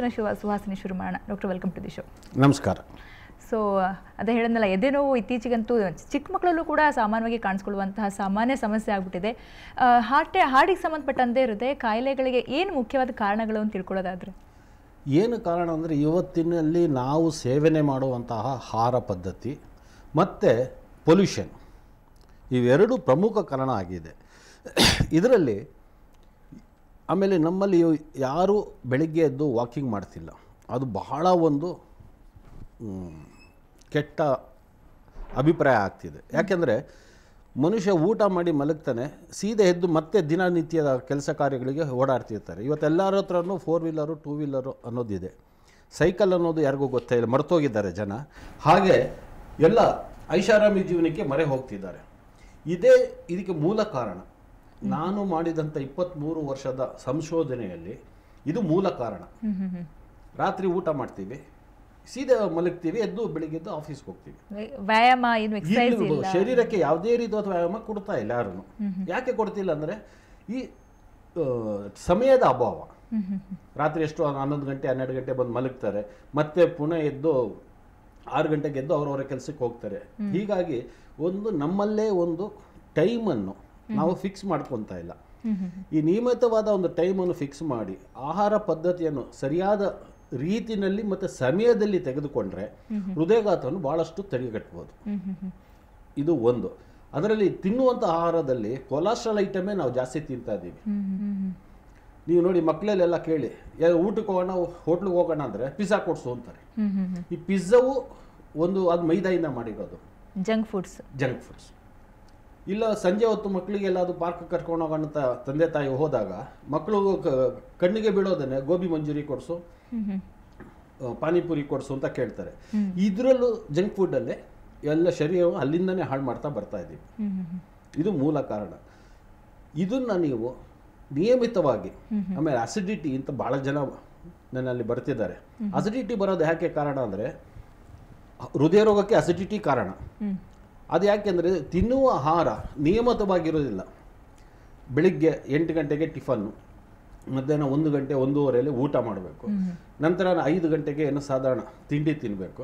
ಇವತ್ತಿನ ಸುವಾಸನೆ ಶುರು ಮಾಡೋಣ. Doctor, welcome to the show. ನಮಸ್ಕಾರ. ಸೊ ಅದೇ ಹೇಳಿದ್ನಲ್ಲ, ಎದೆ ನೋವು ಇತ್ತೀಚೆಗಂತೂ ಚಿಕ್ಕ ಮಕ್ಕಳಲ್ಲೂ ಕೂಡ ಸಾಮಾನ್ಯವಾಗಿ ಕಾಣಿಸ್ಕೊಳ್ಳುವಂತಹ ಸಾಮಾನ್ಯ ಸಮಸ್ಯೆ ಆಗಿಬಿಟ್ಟಿದೆ. ಹಾರ್ಟಿಗೆ ಸಂಬಂಧಪಟ್ಟಂತೆ ಹೃದಯ ಕಾಯಿಲೆಗಳಿಗೆ ಏನು ಮುಖ್ಯವಾದ ಕಾರಣಗಳು ಅಂತ ತಿಳ್ಕೊಳ್ಳೋದಾದರೆ ಏನು ಕಾರಣ ಅಂದರೆ, ಇವತ್ತಿನಲ್ಲಿ ನಾವು ಸೇವನೆ ಮಾಡುವಂತಹ ಆಹಾರ ಪದ್ಧತಿ ಮತ್ತು ಪೊಲ್ಯೂಷನ್ ಇವೆರಡು ಪ್ರಮುಖ ಕಾರಣ ಆಗಿದೆ ಇದರಲ್ಲಿ. ಆಮೇಲೆ ನಮ್ಮಲ್ಲಿ ಯಾರೂ ಬೆಳಿಗ್ಗೆ ಎದ್ದು ವಾಕಿಂಗ್ ಮಾಡ್ತಿಲ್ಲ. ಅದು ಬಹಳ ಒಂದು ಕೆಟ್ಟ ಅಭಿಪ್ರಾಯ ಆಗ್ತಿದೆ. ಯಾಕೆಂದರೆ ಮನುಷ್ಯ ಊಟ ಮಾಡಿ ಮಲಗ್ತಾನೆ, ಸೀದಾ ಎದ್ದು ಮತ್ತೆ ದಿನನಿತ್ಯದ ಕೆಲಸ ಕಾರ್ಯಗಳಿಗೆ ಓಡಾಡ್ತಿರ್ತಾರೆ. ಇವತ್ತೆಲ್ಲರ ಹತ್ರನೂ 4 ವೀಲರು 2 ವೀಲರು ಅನ್ನೋದಿದೆ. ಸೈಕಲ್ ಅನ್ನೋದು ಯಾರಿಗೂ ಗೊತ್ತೇ ಇಲ್ಲ, ಮರ್ತೋಗಿದ್ದಾರೆ ಜನ. ಹಾಗೆ ಎಲ್ಲ ಐಷಾರಾಮಿ ಜೀವನಕ್ಕೆ ಮರೆ ಹೋಗ್ತಿದ್ದಾರೆ. ಇದಕ್ಕೆ ಮೂಲ ಕಾರಣ ನಾನು ಮಾಡಿದಂಥ 23 ವರ್ಷದ ಸಂಶೋಧನೆಯಲ್ಲಿ ಇದು ಮೂಲ ಕಾರಣ. ರಾತ್ರಿ ಊಟ ಮಾಡ್ತೀವಿ, ಸೀದಾ ಮಲಗ್ತೀವಿ, ಎದ್ದು ಬೆಳಿಗ್ಗೆ ಆಫೀಸ್ಗೆ ಹೋಗ್ತೀವಿ. ವ್ಯಾಯಾಮ ಶರೀರಕ್ಕೆ ಯಾವುದೇ ರೀತಿಯಾದ ವ್ಯಾಯಾಮ ಕೊಡ್ತಾ ಇಲ್ಲ ಯಾರು. ಯಾಕೆ ಕೊಡ್ತಿಲ್ಲ ಅಂದರೆ ಈ ಸಮಯದ ಅಭಾವ. ರಾತ್ರಿ ಎಷ್ಟು 11 ಗಂಟೆ 12 ಗಂಟೆ ಬಂದು ಮಲಗ್ತಾರೆ, ಮತ್ತೆ ಪುನಃ ಎದ್ದು 6 ಗಂಟೆಗೆ ಎದ್ದು ಅವರವರ ಕೆಲಸಕ್ಕೆ ಹೋಗ್ತಾರೆ. ಹೀಗಾಗಿ ನಮ್ಮಲ್ಲೇ ಒಂದು ಟೈಮನ್ನು ನಾವು ಫಿಕ್ಸ್ ಮಾಡ್ಕೊತಾ ಇಲ್ಲ. ಈ ನಿಯಮಿತವಾದ ಒಂದು ಟೈಮನ್ನು ಫಿಕ್ಸ್ ಮಾಡಿ ಆಹಾರ ಪದ್ಧತಿಯನ್ನು ಸರಿಯಾದ ರೀತಿನಲ್ಲಿ ಮತ್ತು ಸಮಯದಲ್ಲಿ ತೆಗೆದುಕೊಂಡ್ರೆ ಹೃದಯಾಘಾತವನ್ನು ಬಹಳಷ್ಟು ತಡೆಗಟ್ಟಬಹುದು. ಇದು ಒಂದು. ಅದರಲ್ಲಿ ತಿನ್ನುವಂಥ ಆಹಾರದಲ್ಲಿ ಕೊಲೆಸ್ಟ್ರಾಲ್ ಐಟಮೇ ನಾವು ಜಾಸ್ತಿ ತಿಂತಾ ಇದ್ದೀವಿ. ನೀವು ನೋಡಿ, ಮಕ್ಕಳಲ್ಲೆಲ್ಲ ಕೇಳಿ, ಊಟಕ್ಕೆ ಹೋಗೋಣ, ಹೋಟ್ಲಿಗೆ ಹೋಗೋಣ ಅಂದರೆ ಪಿಜ್ಜಾ ಕೊಡ್ಸು ಅಂತಾರೆ. ಈ ಪಿಜ್ಜಾವು ಅದು ಮೈದಾಯಿಂದ ಮಾಡಿರೋದು, ಜಂಕ್ ಫುಡ್ಸ್. ಇಲ್ಲ, ಸಂಜೆ ಹೊತ್ತು ಮಕ್ಕಳಿಗೆಲ್ಲ ಅದು ಪಾರ್ಕ್ ಕರ್ಕೊಂಡು ಹೋಗೋಣ ಅಂತ ತಂದೆ ತಾಯಿ ಹೋದಾಗ ಮಕ್ಕಳು ಕಣ್ಣಿಗೆ ಬೀಳೋದನ್ನೇ ಗೋಬಿ ಮಂಚೂರಿ ಕೊಡಿಸು, ಪಾನಿಪುರಿ ಕೊಡಿಸು ಅಂತ ಕೇಳ್ತಾರೆ. ಇದರಲ್ಲೂ ಜಂಕ್ ಫುಡ್ಡಲ್ಲೇ ಎಲ್ಲ ಶರೀರವು ಅಲ್ಲಿಂದನೇ ಹಾಳು ಮಾಡ್ತಾ ಬರ್ತಾ ಇದ್ದೀವಿ. ಇದು ಮೂಲ ಕಾರಣ. ಇದನ್ನ ನೀವು ನಿಯಮಿತವಾಗಿ, ಆಮೇಲೆ ಅಸಿಡಿಟಿ ಅಂತ ಬಹಳ ಜನ ನನ್ನಲ್ಲಿ ಬರ್ತಿದ್ದಾರೆ. ಅಸಿಡಿಟಿ ಬರೋದು ಯಾಕೆ ಕಾರಣ ಅಂದರೆ, ಹೃದಯ ರೋಗಕ್ಕೆ ಅಸಿಡಿಟಿ ಕಾರಣ. ಅದು ಯಾಕೆಂದರೆ ತಿನ್ನುವ ಆಹಾರ ನಿಯಮಿತವಾಗಿರೋದಿಲ್ಲ. ಬೆಳಿಗ್ಗೆ 8 ಗಂಟೆಗೆ ಟಿಫನ್ನು, ಮಧ್ಯಾಹ್ನ 1 ಗಂಟೆ 1:30 ಊಟ ಮಾಡಬೇಕು, ನಂತರ 5 ಗಂಟೆಗೆ ಏನು ಸಾಧಾರಣ ತಿಂಡಿ ತಿನ್ನಬೇಕು,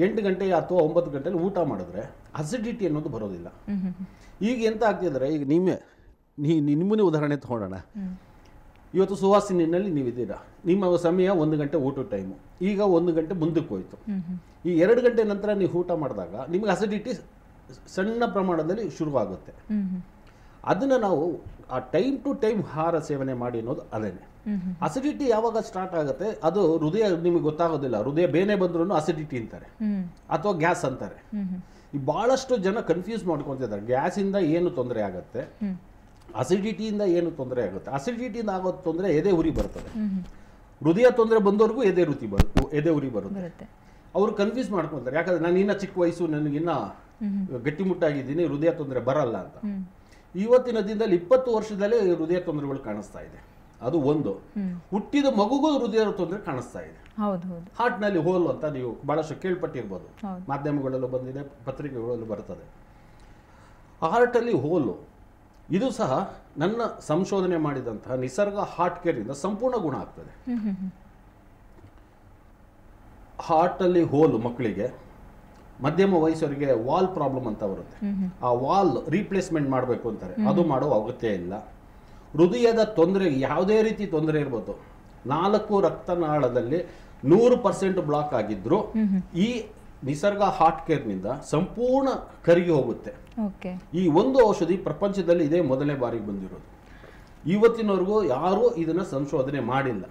8 ಗಂಟೆ ಅಥವಾ 9 ಗಂಟೆಯಲ್ಲಿ ಊಟ ಮಾಡಿದ್ರೆ ಅಸಿಡಿಟಿ ಅನ್ನೋದು ಬರೋದಿಲ್ಲ. ಈಗ ಎಂತ ಆಗ್ತಿದ್ದಾರೆ, ಈಗ ನಿಮ್ಮನೇ ಉದಾಹರಣೆ ತಗೊಳ್ಳೋಣ. ಇವತ್ತು ಸುವಾಸಿನಿನಲ್ಲಿ ನೀವಿದ್ದೀರಾ, ನಿಮ್ಮ ಸಮಯ 1 ಗಂಟೆ ಊಟದ ಟೈಮು, ಈಗ 1 ಗಂಟೆ ಮುಂದಕ್ಕೆ ಹೋಯ್ತು. ಈ 2 ಗಂಟೆ ನಂತರ ನೀವು ಊಟ ಮಾಡಿದಾಗ ನಿಮಗೆ ಅಸಿಡಿಟಿ ಸಣ್ಣ ಪ್ರಮಾಣದಲ್ಲಿ ಶುರುವಾಗುತ್ತೆ. ಅದನ್ನು ನಾವು ಆ ಟೈಮ್ ಟು ಟೈಮ್ ಆಹಾರ ಸೇವನೆ ಮಾಡಿ ಅನ್ನೋದು ಅದೇನೆ. ಅಸಿಡಿಟಿ ಯಾವಾಗ ಸ್ಟಾರ್ಟ್ ಆಗುತ್ತೆ, ಅದು ಹೃದಯ ನಿಮಗೆ ಗೊತ್ತಾಗೋದಿಲ್ಲ. ಹೃದಯ ಬೇನೆ ಬಂದ್ರೂ ಅಸಿಡಿಟಿ ಅಂತಾರೆ ಅಥವಾ ಗ್ಯಾಸ್ ಅಂತಾರೆ. ಈ ಬಹಳಷ್ಟು ಜನ ಕನ್ಫ್ಯೂಸ್ ಮಾಡ್ಕೊತಿದ್ದಾರೆ. ಗ್ಯಾಸಿಂದ ಏನು ತೊಂದರೆ ಆಗುತ್ತೆ, ಅಸಿಡಿಟಿಯಿಂದ ಏನು ತೊಂದರೆ ಆಗುತ್ತೆ. ಅಸಿಡಿಟಿಯಿಂದ ಆಗೋ ತೊಂದರೆ ಎದೆ ಉರಿ ಬರ್ತದೆ. ಹೃದಯ ತೊಂದರೆ ಬಂದವ್ರಿಗೂ ಎದೆ ಉರಿ ಬರುತ್ತೆ. ಅವರು ಕನ್ಫ್ಯೂಸ್ ಮಾಡ್ಕೊತಾರೆ. ಯಾಕಂದ್ರೆ ನಾನು ಇನ್ನ ಚಿಕ್ಕ ವಯಸ್ಸು, ನನಗಿನ್ನ ಗಟ್ಟಿಮುಟ್ಟಾಗಿದ್ದೀನಿ, ಹೃದಯ ತೊಂದರೆ ಬರಲ್ಲ ಅಂತ. ಇವತ್ತಿನ ದಿನದಲ್ಲಿ 20 ವರ್ಷದಲ್ಲೇ ಹೃದಯ ತೊಂದರೆಗಳು ಕಾಣಿಸ್ತಾ ಇದೆ. ಅದು ಒಂದು. ಹುಟ್ಟಿದ ಮಗುಗೂ ಹೃದಯ ತೊಂದರೆ ಕಾಣಿಸ್ತಾ ಇದೆ. ಹಾರ್ಟ್ ನಲ್ಲಿ ಹೋಲ್ ಅಂತ ನೀವು ಬಹಳಷ್ಟು ಕೇಳ್ಪಟ್ಟಿರ್ಬೋದು, ಮಾಧ್ಯಮಗಳಲ್ಲೂ ಬಂದಿದೆ, ಪತ್ರಿಕೆಗಳಲ್ಲೂ ಬರ್ತದೆ. ಹಾರ್ಟ್ ಅಲ್ಲಿ ಹೋಲು ಇದು ಸಹ ನನ್ನ ಸಂಶೋಧನೆ ಮಾಡಿದಂತಹ ನಿಸರ್ಗ ಹಾರ್ಟ್ ಕೇರ್ ಇಂದ ಸಂಪೂರ್ಣ ಗುಣ ಆಗ್ತದೆ. ಹಾರ್ಟ್ ಅಲ್ಲಿ ಹೋಲು ಮಕ್ಕಳಿಗೆ, ಮಧ್ಯಮ ವಯಸ್ಸವರಿಗೆ ವಾಲ್ ಪ್ರಾಬ್ಲಮ್ ಅಂತ ಬರುತ್ತೆ. ಆ ವಾಲ್ ರೀಪ್ಲೇಸ್ಮೆಂಟ್ ಮಾಡಬೇಕು ಅಂತಾರೆ, ಅದು ಮಾಡೋ ಅಗತ್ಯ ಇಲ್ಲ. ಹೃದಯದ ತೊಂದರೆ ಯಾವುದೇ ರೀತಿ ತೊಂದರೆ ಇರ್ಬೋದು, 4 ರಕ್ತನಾಳದಲ್ಲಿ 100% ಬ್ಲಾಕ್ ಆಗಿದ್ರು ಈ ನಿಸರ್ಗ ಹಾರ್ಟ್ ಕೇರ್ ನಿಂದ ಸಂಪೂರ್ಣ ಕರಗಿ ಹೋಗುತ್ತೆ. ಈ ಒಂದು ಔಷಧಿ ಪ್ರಪಂಚದಲ್ಲಿ ಇದೇ ಮೊದಲನೇ ಬಾರಿಗೆ ಬಂದಿರೋದು. ಇವತ್ತಿನವರೆಗೂ ಯಾರೂ ಇದನ್ನ ಸಂಶೋಧನೆ ಮಾಡಿಲ್ಲ.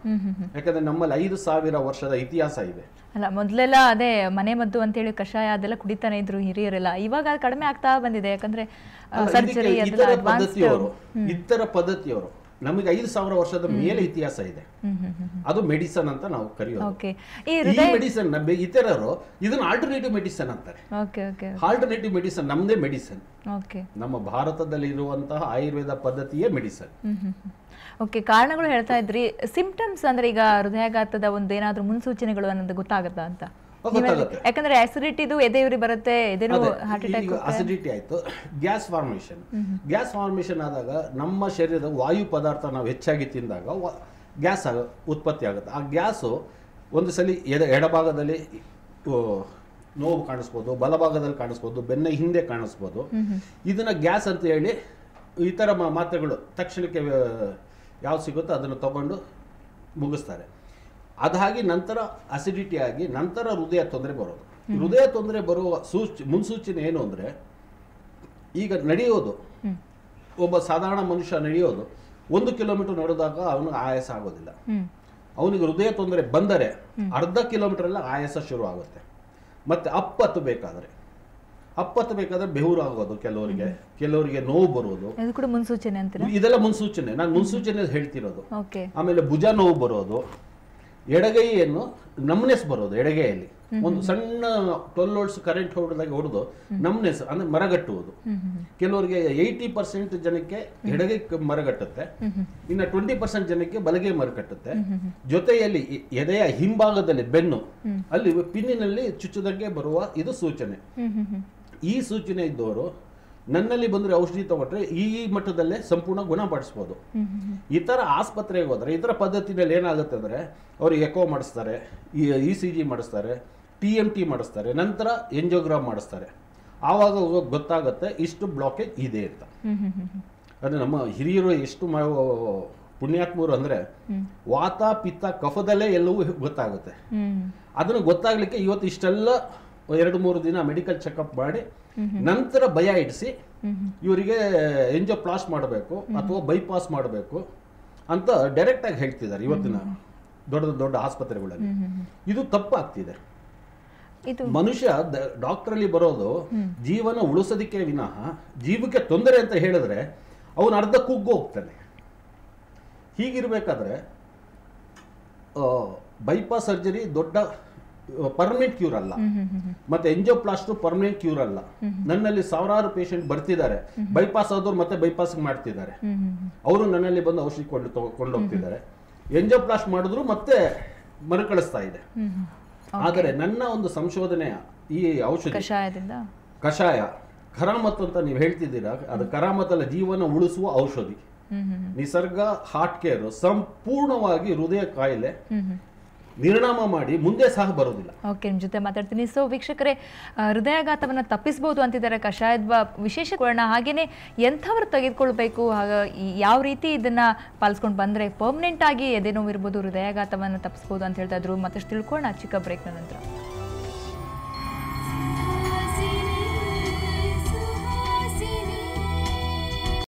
ಯಾಕಂದ್ರೆ ನಮ್ಮಲ್ಲಿ 5,000 ವರ್ಷದ ಇತಿಹಾಸ ಇದೆ. ಅಲ್ಲ, ಮೊದಲೆಲ್ಲ ಅದೇ ಮನೆ ಮದ್ದು ಅಂತೇಳಿ ಕಷಾಯ ಅದೆಲ್ಲ ಕುಡಿತಾನೆ ಇದ್ರು ಹಿರಿಯರೆಲ್ಲ. ಇವಾಗ ಅದು ಕಡಿಮೆ ಆಗ್ತಾ ಬಂದಿದೆ. ಯಾಕಂದ್ರೆ ಸರ್ಜರಿ, ಇತರ ಪದ್ಧತಿಯವರು ನಮಗೆ 5,000 ವರ್ಷದ ಮೇಲೆ ಇತಿಹಾಸ ಇದೆ. ಅದು ಮೆಡಿಸನ್ ಅಂತ ನಾವು ಕರೆಯೋದು. ಈ ಮೆಡಿಸನ್ ಇತರರು ಇದನ್ನ ಆಲ್ಟರ್ನೇಟಿವ್ ಮೆಡಿಸನ್ ಅಂತಾರೆ. ಆಲ್ಟರ್ನೇಟಿವ್ ಮೆಡಿಸನ್ ನಮ್ದೇ ಮೆಡಿಸನ್. ನಮ್ಮ ಭಾರತದಲ್ಲಿ ಇರುವಂತಹ ಆಯುರ್ವೇದ ಪದ್ಧತಿಯೇ ಮೆಡಿಸನ್. ಕಾರಣಗಳು ಹೇಳ್ತಾ ಇದ್ರಿ. ಸಿಂಪ್ಟಮ್ಸ್ ಅಂದ್ರೆ ಈಗ ಹೃದಯಾಘಾತದ ಒಂದು ಏನಾದ್ರೂ ಮುನ್ಸೂಚನೆಗಳು ಅನ್ನೋದು ಗೊತ್ತಾಗುತ್ತಾ ಅಂತ? ಯಾಕಂದ್ರೆ ಅಸಿಡಿಟಿದು ಎದೆಯುರಿ ಬರುತ್ತೆ, ಹಾರ್ಟ್ ಅಟ್ಯಾಕ್. ಅಸಿಡಿಟಿ ಆಯ್ತು, ಗ್ಯಾಸ್ ಫಾರ್ಮೇಷನ್ ಆದಾಗ ನಮ್ಮ ಶರೀರದ ವಾಯು ಪದಾರ್ಥ ನಾವು ಹೆಚ್ಚಾಗಿ ತಿಂದಾಗ ಗ್ಯಾಸ್ ಉತ್ಪತ್ತಿ ಆಗುತ್ತೆ. ಆ ಗ್ಯಾಸು ಒಂದು ಸಲ ಎಡಭಾಗದಲ್ಲಿ ನೋವು ಕಾಣಿಸ್ಬೋದು, ಬಲಭಾಗದಲ್ಲಿ ಕಾಣಿಸ್ಬೋದು, ಬೆನ್ನ ಹಿಂದೆ ಕಾಣಿಸ್ಬೋದು. ಇದನ್ನ ಗ್ಯಾಸ್ ಅಂತ ಹೇಳಿ ಈ ಥರ ಮಾತ್ರೆಗಳು ತಕ್ಷಣಕ್ಕೆ ಯಾವ್ದು ಸಿಗುತ್ತೋ ಅದನ್ನು ತಗೊಂಡು ಮುಗಿಸ್ತಾರೆ. ಅದಾಗಿ ನಂತರ ಅಸಿಡಿಟಿ ಆಗಿ ನಂತರ ಹೃದಯ ತೊಂದರೆ ಬರೋದು. ಹೃದಯ ತೊಂದರೆ ಬರುವ ಮುನ್ಸೂಚನೆ ಏನು ಅಂದರೆ, ಈಗ ನಡೆಯೋದು, ಒಬ್ಬ ಸಾಧಾರಣ ಮನುಷ್ಯ ನಡೆಯೋದು 1 ಕಿಲೋಮೀಟರ್ ನಡೆದಾಗ ಅವನು ಆಯಾಸ ಆಗೋದಿಲ್ಲ. ಅವನಿಗೆ ಹೃದಯ ತೊಂದರೆ ಬಂದರೆ ಅರ್ಧ ಕಿಲೋಮೀಟರ್ ಎಲ್ಲ ಆಯಾಸ ಶುರು ಆಗುತ್ತೆ. ಮತ್ತೆ ಅಪ್ಪತ್ತಬೇಕಾದ್ರೆ ಬೆವರು ಆಗೋದು, ಕೆಲವರಿಗೆ ನೋವು ಬರೋದು, ಮುನ್ಸೂಚನೆ ಅಂತೀರಾ? ಇದೆಲ್ಲ ಮುನ್ಸೂಚನೆ, ನಾನು ಮುನ್ಸೂಚನೆ ಹೇಳ್ತಿರೋದು. ಆಮೇಲೆ ಭುಜ ನೋವು ಬರೋದು, ಎಡಗೈಯನ್ನು ನಮ್ನೆಸ್ ಬರೋದು, ಎಡಗೈಯಲ್ಲಿ ಒಂದು ಸಣ್ಣ 12 ವೋಲ್ಟ್ಸ್ ಕರೆಂಟ್ ಹೊಡೆದು ನಮ್ನೆಸ್ ಅಂದ್ರೆ ಮರಗಟ್ಟುವುದು. ಕೆಲವರಿಗೆ 80% ಜನಕ್ಕೆ ಎಡಗೈ ಮರಗಟ್ಟುತ್ತೆ, ಇನ್ನು 20% ಜನಕ್ಕೆ ಬಲಗೈ ಮರಗಟ್ಟುತ್ತೆ. ಜೊತೆಯಲ್ಲಿ ಎದೆಯ ಹಿಂಭಾಗದಲ್ಲಿ ಬೆನ್ನು ಅಲ್ಲಿ ಪಿನ್ನಿನಲ್ಲಿ ಚುಚ್ಚುದಂಗೆ ಬರುವ ಇದು ಸೂಚನೆ. ಈ ಸೂಚನೆ ಇದ್ದವರು ನನ್ನಲ್ಲಿ ಬಂದರೆ ಔಷಧಿ ತಗೊಂಡ್ರೆ ಈ ಮಟ್ಟದಲ್ಲೇ ಸಂಪೂರ್ಣ ಗುಣಪಡಿಸ್ಬೋದು. ಇತರ ಆಸ್ಪತ್ರೆಗೆ ಹೋದರೆ ಇತರ ಪದ್ಧತಿನಲ್ಲಿ ಏನಾಗುತ್ತೆ ಅಂದರೆ, ಅವರು ಎಕೋ ಮಾಡಿಸ್ತಾರೆ, ECG ಮಾಡಿಸ್ತಾರೆ, TMT ಮಾಡಿಸ್ತಾರೆ, ನಂತರ ಎಂಜಿಯೋಗ್ರಾಮ್ ಮಾಡಿಸ್ತಾರೆ. ಆವಾಗ ಗೊತ್ತಾಗುತ್ತೆ ಇಷ್ಟು ಬ್ಲಾಕೇಜ್ ಇದೆ ಅಂತ. ಅದು ನಮ್ಮ ಹಿರಿಯರು ಎಷ್ಟು ಪುಣ್ಯಾತ್ಮರು ಅಂದರೆ, ವಾತ ಪಿತ್ತ ಕಫದಲ್ಲೇ ಎಲ್ಲವೂ ಗೊತ್ತಾಗುತ್ತೆ. ಅದನ್ನು ಗೊತ್ತಾಗ್ಲಿಕ್ಕೆ ಇವತ್ತು ಇಷ್ಟೆಲ್ಲ 2-3 ದಿನ ಮೆಡಿಕಲ್ ಚೆಕಪ್ ಮಾಡಿ ನಂತರ ಭಯ ಇಡಿಸಿ ಇವರಿಗೆ ಎಂಜಿಯೋಪ್ಲಾಸ್ಟ್ ಮಾಡಬೇಕು ಅಥವಾ ಬೈಪಾಸ್ ಮಾಡಬೇಕು ಅಂತ ಡೈರೆಕ್ಟ್ ಆಗಿ ಹೇಳ್ತಿದ್ದಾರೆ ಇವತ್ತಿನ ದೊಡ್ಡ ಆಸ್ಪತ್ರೆಗಳಲ್ಲಿ. ಇದು ತಪ್ಪಾಗ್ತಿದೆ. ಮನುಷ್ಯ ಡಾಕ್ಟರ್ ಅಲ್ಲಿ ಬರೋದು ಜೀವನ ಉಳಿಸೋದಕ್ಕೆ ವಿನಃ ಜೀವಕ್ಕೆ ತೊಂದರೆ ಅಂತ ಹೇಳಿದ್ರೆ ಅವನು ಅರ್ಧ ಕುಗ್ಗು ಹೋಗ್ತಾನೆ. ಹೀಗಿರ್ಬೇಕಾದ್ರೆ ಬೈಪಾಸ್ ಸರ್ಜರಿ ದೊಡ್ಡ ಪರ್ಮನೆಂಟ್ ಕ್ಯೂರ್ ಅಲ್ಲ, ಮತ್ತೆ ಎಂಜಿಯೋಪ್ಲಾಸ್ಟ್ ಪರ್ಮನೆಂಟ್ ಕ್ಯೂರ್ ಅಲ್ಲ. ನನ್ನಲ್ಲಿ ಸಾವಿರಾರು ಪೇಷಂಟ್ ಬರ್ತಿದ್ದಾರೆ, ಬೈಪಾಸ್ ಆದವ್ರು ಮತ್ತೆ ಬೈಪಾಸ್ ಮಾಡ್ತಿದ್ದಾರೆ, ಅವರು ನನ್ನಲ್ಲಿ ಬಂದು ಔಷಧಿ ಕೊಂಡೋಗ್ತಿದ್ದಾರೆ. ಎಂಜಿಯೋಪ್ಲಾಸ್ಟ್ ಮಾಡಿದ್ರು ಮತ್ತೆ ಮರುಕಳಿಸ್ತಾ ಇದೆ. ಆದರೆ ನನ್ನ ಒಂದು ಸಂಶೋಧನೆಯ ಈ ಔಷಧಿ ಕಷಾಯ ಕರಾಮತ್ ಅಂತ ನೀವು ಹೇಳ್ತಿದ್ದೀರಾ, ಅದು ಕರಾಮತ್ ಅಲ್ಲ, ಜೀವನ ಉಳಿಸುವ ಔಷಧಿ. ನಿಸರ್ಗ ಹಾರ್ಟ್ ಕೇರ್ ಸಂಪೂರ್ಣವಾಗಿ ಹೃದಯ ಕಾಯಿಲೆ ನಿರ್ಣಾಮ ಮಾಡಿ ಮುಂದೆ ಸಹ ಬರೋದಿಲ್ಲ. ಓಕೆ, ನಿಮ್ಮ ಜೊತೆ ಮಾತಾಡ್ತೀನಿ. ಸೊ ವೀಕ್ಷಕರೇ, ಹೃದಯಾಘಾತವನ್ನು ತಪ್ಪಿಸಬಹುದು ಅಂತಿದ್ದಾರೆ ಕಷಾಯದ ವಿಶೇಷಗಳನ್ನ, ಹಾಗೇನೆ ಎಂಥವ್ರು ತೆಗೆದುಕೊಳ್ಬೇಕು, ಯಾವ ರೀತಿ ಇದನ್ನ ಪಾಲಿಸ್ಕೊಂಡು ಬಂದ್ರೆ ಪರ್ಮನೆಂಟ್ ಆಗಿ ಎದೆ ನೋವು ಇರ್ಬೋದು, ಹೃದಯಾಘಾತವನ್ನು ತಪ್ಪಿಸಬಹುದು ಅಂತ ಹೇಳ್ತಾ ಇದ್ರು. ಮತ್ತಷ್ಟು ತಿಳ್ಕೊಳ್ಳೋಣ ಚಿಕ್ಕ ಬ್ರೇಕ್ನ ನಂತರ.